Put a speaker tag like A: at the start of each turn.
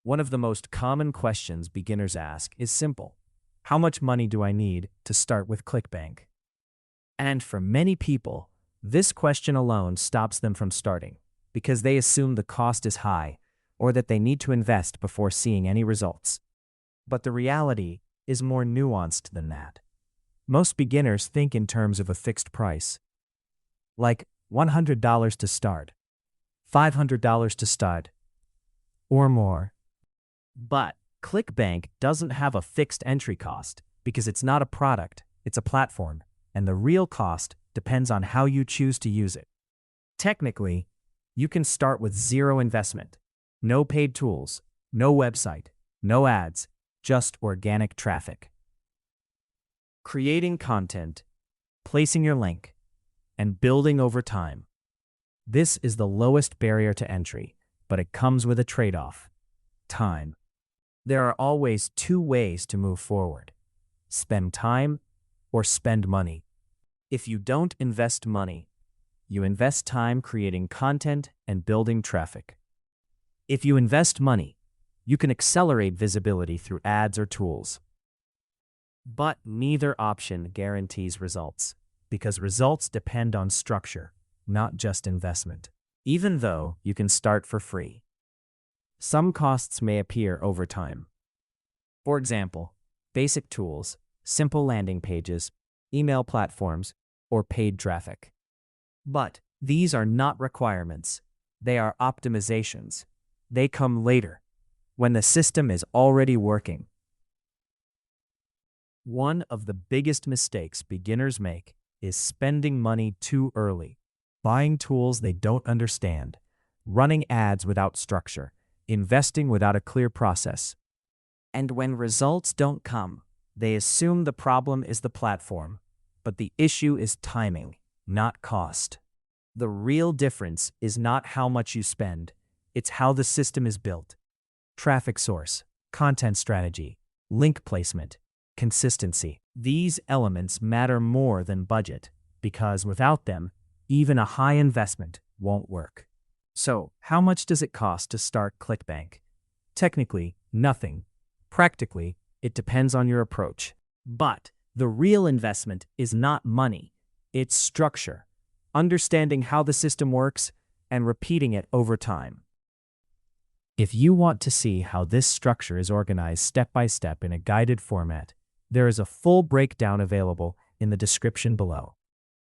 A: One of the most common questions beginners ask is simple. How much money do I need to start with ClickBank? And for many people, this question alone stops them from starting because they assume the cost is high or that they need to invest before seeing any results. But the reality is more nuanced than that. Most beginners think in terms of a fixed price, like $100 to start, $500 to start, or more. But ClickBank doesn't have a fixed entry cost because it's not a product, it's a platform, and the real cost depends on how you choose to use it. Technically, you can start with zero investment, no paid tools, no website, no ads, just organic traffic. Creating content, placing your link, and building over time. This is the lowest barrier to entry, but it comes with a trade-off: time. There are always two ways to move forward: spend time or spend money. If you don't invest money, you invest time creating content and building traffic. If you invest money, you can accelerate visibility through ads or tools. But neither option guarantees results, because results depend on structure, not just investment. Even though you can start for free, some costs may appear over time. For example, basic tools, simple landing pages, email platforms, or paid traffic. But these are not requirements. They are optimizations. They come later, when the system is already working. One of the biggest mistakes beginners make is spending money too early, buying tools they don't understand, running ads without structure, investing without a clear process. And when results don't come, they assume the problem is the platform, but the issue is timing, not cost. The real difference is not how much you spend, it's how the system is built. Traffic source, content strategy, link placement, consistency. These elements matter more than budget, because without them, even a high investment won't work. So, how much does it cost to start ClickBank? Technically, nothing. Practically, it depends on your approach. But the real investment is not money, it's structure, understanding how the system works, and repeating it over time. If you want to see how this structure is organized step by step in a guided format, there is a full breakdown available in the description below.